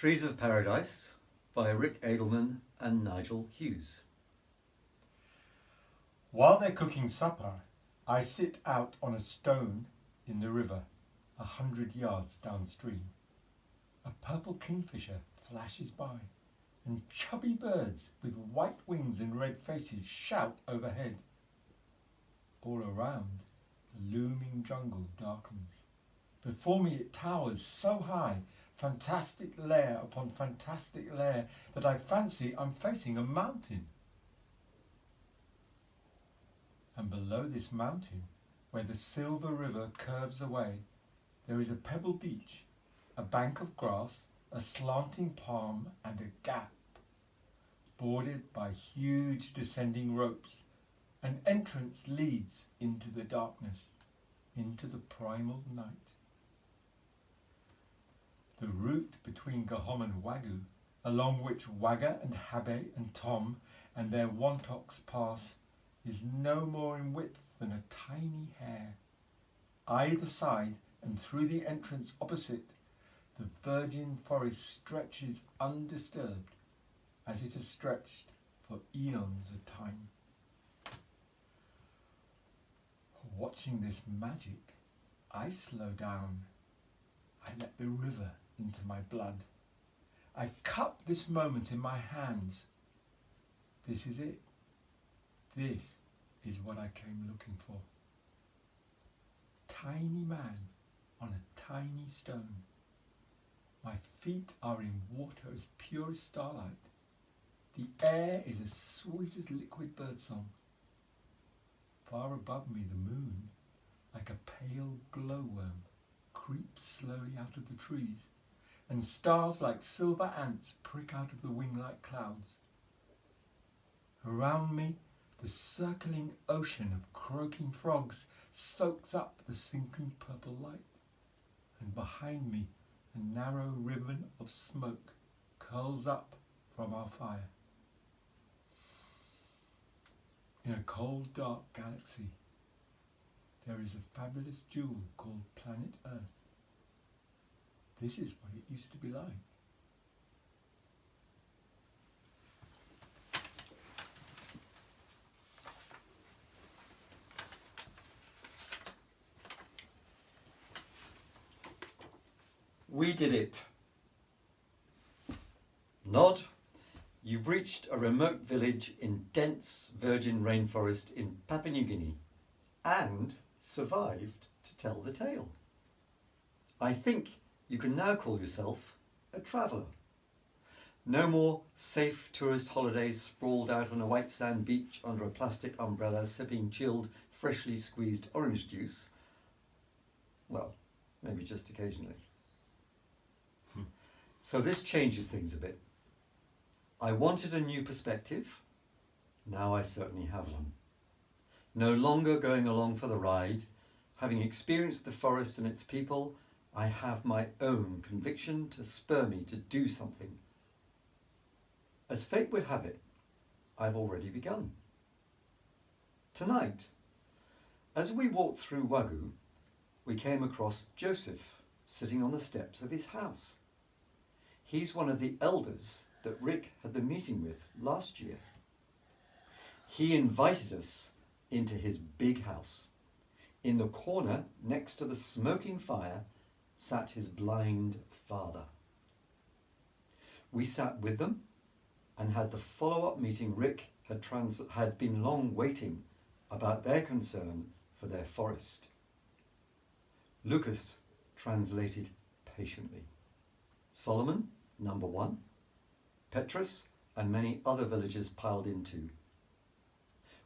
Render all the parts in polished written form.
Trees of Paradise by Rick Edelman and Nigel Hughes. While they're cooking supper, I sit out on a stone in the river, 100 yards downstream. A purple kingfisher flashes by, and chubby birds with white wings and red faces shout overhead. All around, the looming jungle darkens. Before me it towers so high, fantastic layer upon fantastic layer, that I fancy I'm facing a mountain. And below this mountain, where the silver river curves away, there is a pebble beach, a bank of grass, a slanting palm and a gap, bordered by huge descending ropes. An entrance leads into the darkness, into the primal night. The route between Gahom and Wagyu, along which Wagga and Habe and Tom and their Wontoks pass, is no more in width than a tiny hair. Either side and through the entrance opposite, the virgin forest stretches undisturbed, as it has stretched for eons of time. Watching this magic, I slow down. I let the river into my blood. I cup this moment in my hands. This is it. This is what I came looking for. Tiny man on a tiny stone. My feet are in water as pure as starlight. The air is as sweet as liquid birdsong. Far above me the moon, like a pale glowworm, creeps slowly out of the trees, and stars like silver ants prick out of the wing-like clouds. Around me, the circling ocean of croaking frogs soaks up the sinking purple light, and behind me a narrow ribbon of smoke curls up from our fire. In a cold, dark galaxy, there is a fabulous jewel called planet Earth. This is what it used to be like. We did it. Nod, you've reached a remote village in dense virgin rainforest in Papua New Guinea and survived to tell the tale. I think you can now call yourself a traveller. No more safe tourist holidays sprawled out on a white sand beach under a plastic umbrella sipping chilled, freshly squeezed orange juice. Well, maybe just occasionally. So this changes things a bit. I wanted a new perspective. Now I certainly have one. No longer going along for the ride. Having experienced the forest and its people, I have my own conviction to spur me to do something. As fate would have it, I've already begun. Tonight, as we walked through Wagyu, we came across Joseph sitting on the steps of his house. He's one of the elders that Rick had the meeting with last year. He invited us into his big house. In the corner next to the smoking fire sat his blind father. We sat with them and had the follow-up meeting Rick had been long waiting about their concern for their forest. Lucas translated patiently. Solomon, number 1, Petrus, and many other villagers piled in too.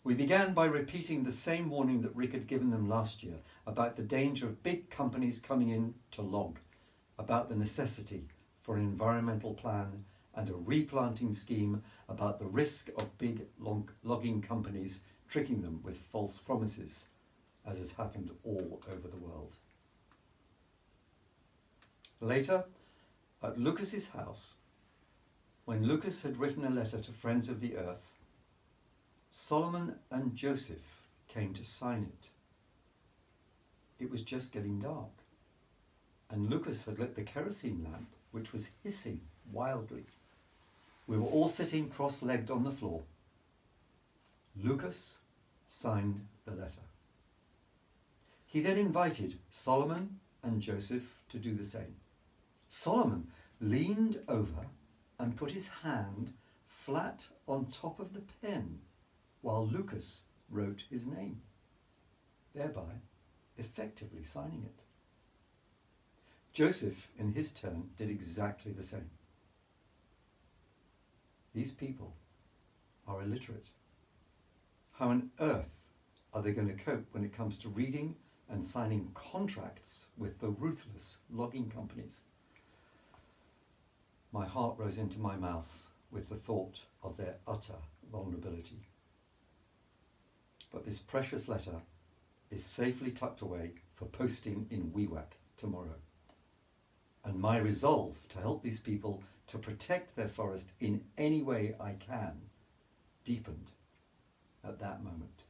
We began by repeating the same warning that Rick had given them last year about the danger of big companies coming in to log, about the necessity for an environmental plan and a replanting scheme, about the risk of big logging companies tricking them with false promises, as has happened all over the world. Later, at Lucas's house, when Lucas had written a letter to Friends of the Earth, Solomon and Joseph came to sign it. It was just getting dark, and Lucas had lit the kerosene lamp, which was hissing wildly. We were all sitting cross-legged on the floor. Lucas signed the letter. He then invited Solomon and Joseph to do the same. Solomon leaned over and put his hand flat on top of the pen while Lucas wrote his name, thereby effectively signing it. Joseph, in his turn, did exactly the same. These people are illiterate. How on earth are they going to cope when it comes to reading and signing contracts with the ruthless logging companies? My heart rose into my mouth with the thought of their utter vulnerability. But this precious letter is safely tucked away for posting in WeWhack tomorrow. And my resolve to help these people to protect their forest in any way I can deepened at that moment.